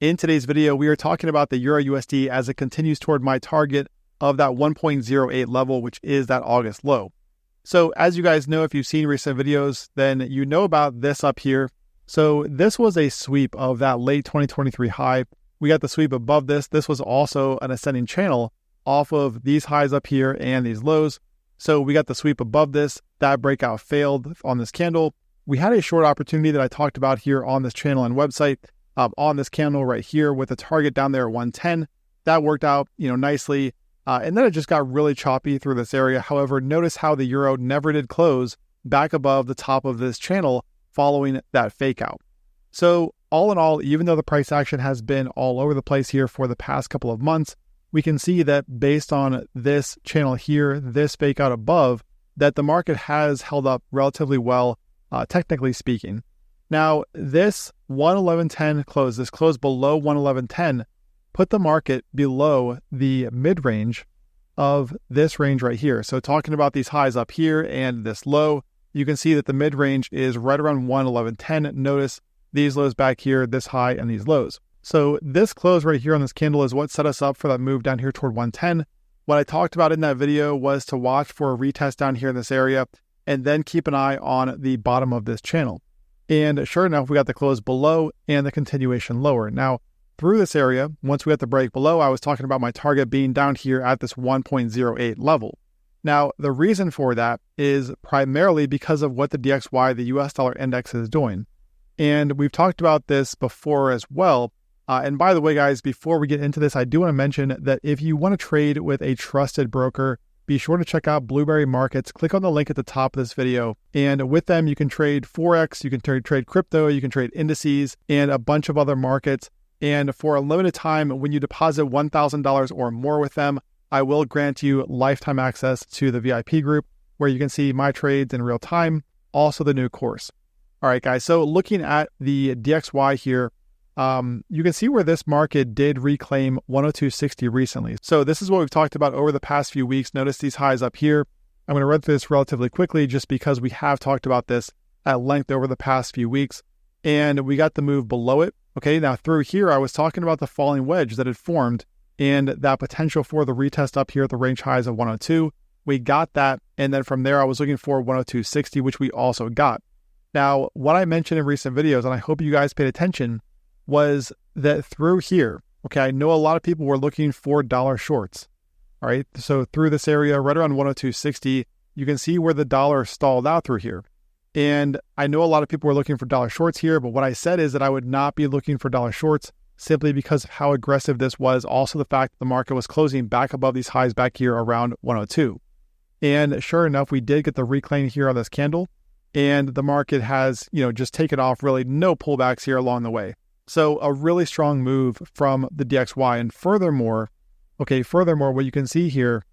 In today's video, we are talking about the EURUSD as it continues toward my target of that 1.08 level, which is that August low. So as you guys know, if you've seen recent videos, then you know about this up here. So this was a sweep of that late 2023 high. We got the sweep above this. This was also an ascending channel off of these highs up here and these lows. So we got the sweep above this. That breakout failed on this candle. We had a short opportunity that I talked about here on this channel and website on this candle right here with a target down there at 110. That worked out, nicely. And then it just got really choppy through this area. However, notice how the euro never did close back above the top of this channel following that fake out. So all in all, even though the price action has been all over the place here for the past couple of months, we can see that based on this channel here, this fake out above, that the market has held up relatively well, technically speaking. Now, this 111.10 close, this close below 111.10, put the market below the mid-range of this range right here. So talking about these highs up here and this low, you can see that the mid-range is right around 111.10. Notice these lows back here, this high, and these lows. So this close right here on this candle is what set us up for that move down here toward 110. What I talked about in that video was to watch for a retest down here in this area and then keep an eye on the bottom of this channel. And sure enough, we got the close below and the continuation lower. Now, through this area, once we got the break below, I was talking about my target being down here at this 1.08 level. Now, the reason for that is primarily because of what the DXY, the US dollar index, is doing. And we've talked about this before as well. And by the way, guys, before we get into this, I do want to mention that if you want to trade with a trusted broker, be sure to check out Blueberry Markets. Click on the link at the top of this video. And with them, you can trade Forex, you can trade crypto, you can trade indices, and a bunch of other markets. And for a limited time, when you deposit $1,000 or more with them, I will grant you lifetime access to the VIP group where you can see my trades in real time, also the new course. All right, guys, so looking at the DXY here, you can see where this market did reclaim 102.60 recently. So this is what we've talked about over the past few weeks. Notice these highs up here. I'm going to run through this relatively quickly just because we have talked about this at length over the past few weeks. And we got the move below it. Okay, now through here, I was talking about the falling wedge that had formed and that potential for the retest up here at the range highs of 102. We got that. And then from there, I was looking for 102.60, which we also got. Now, what I mentioned in recent videos, and I hope you guys paid attention, was that through here, okay, I know a lot of people were looking for dollar shorts. All right, so through this area, right around 102.60, you can see where the dollar stalled out through here. And I know a lot of people were looking for dollar shorts here, but what I said is that I would not be looking for dollar shorts simply because of how aggressive this was. Also the fact that the market was closing back above these highs back here around 102. And sure enough, we did get the reclaim here on this candle. And the market has, just taken off, really no pullbacks here along the way. So a really strong move from the DXY. And furthermore, what you can see here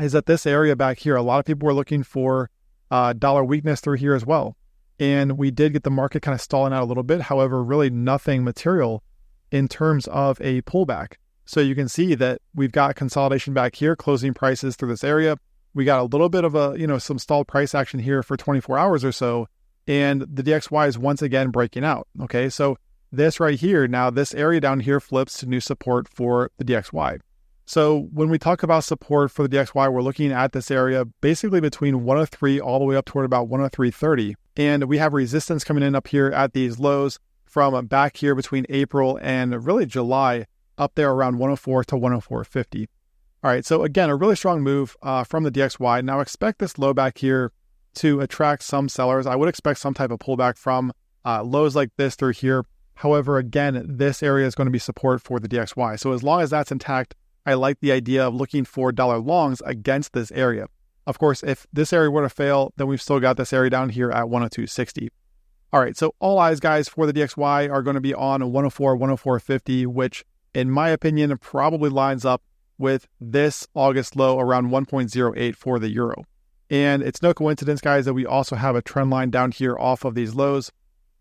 is that this area back here, a lot of people were looking for dollar weakness through here as well. And we did get the market kind of stalling out a little bit. However, really nothing material in terms of a pullback. So you can see that we've got consolidation back here, closing prices through this area. We got a little bit of a, some stalled price action here for 24 hours or so. And the DXY is once again breaking out. Okay, so this right here, now this area down here flips to new support for the DXY. So when we talk about support for the DXY, we're looking at this area basically between 103 all the way up toward about 103.30. And we have resistance coming in up here at these lows from back here between April and really July up there around 104 to 104.50. All right, so again, a really strong move from the DXY. Now expect this low back here to attract some sellers. I would expect some type of pullback from lows like this through here. However, again, this area is going to be support for the DXY. So as long as that's intact, I like the idea of looking for dollar longs against this area. Of course, if this area were to fail, then we've still got this area down here at 102.60. All right, so all eyes, guys, for the DXY are going to be on 104, 104.50, which in my opinion probably lines up with this August low around 1.08 for the euro. And it's no coincidence, guys, that we also have a trend line down here off of these lows.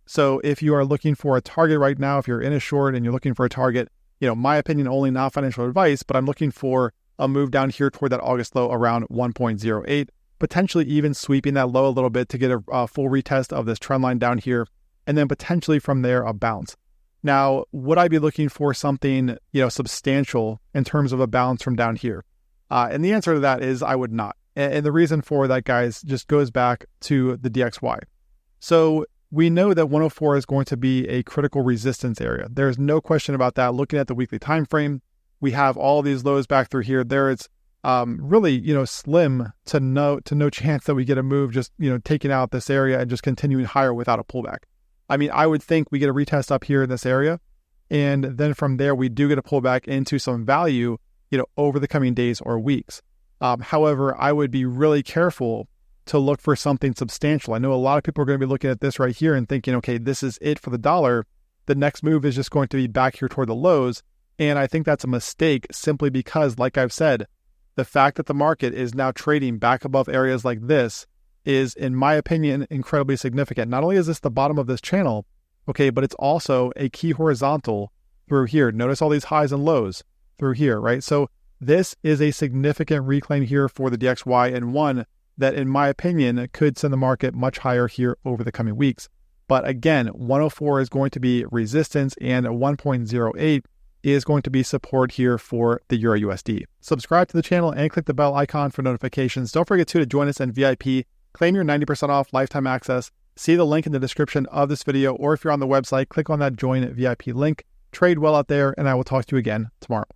So if you are looking for a target right now, if you're in a short and you're looking for a target, my opinion only, not financial advice, but I'm looking for a move down here toward that August low around 1.08, potentially even sweeping that low a little bit to get a full retest of this trend line down here, and then potentially from there a bounce. Now, would I be looking for something, substantial in terms of a bounce from down here? And the answer to that is I would not. And the reason for that, guys, just goes back to the DXY. So we know that 104 is going to be a critical resistance area. There's no question about that. Looking at the weekly time frame, we have all these lows back through here. There it's really, slim to no chance that we get a move just, taking out this area and just continuing higher without a pullback. I mean, I would think we get a retest up here in this area. And then from there, we do get a pullback into some value, over the coming days or weeks. However, I would be really careful to look for something substantial. I know a lot of people are going to be looking at this right here and thinking, okay, this is it for the dollar. The next move is just going to be back here toward the lows. And I think that's a mistake simply because, like I've said, the fact that the market is now trading back above areas like this is, in my opinion, incredibly significant. Not only is this the bottom of this channel, okay, but it's also a key horizontal through here. Notice all these highs and lows through here, right? So this is a significant reclaim here for the DXY, and one that, in my opinion, could send the market much higher here over the coming weeks. But again, 104 is going to be resistance, and 1.08 is going to be support here for the EURUSD. Subscribe to the channel and click the bell icon for notifications. Don't forget to join us in VIP. Claim your 90% off lifetime access. See the link in the description of this video, or if you're on the website, click on that join VIP link. Trade well out there, and I will talk to you again tomorrow.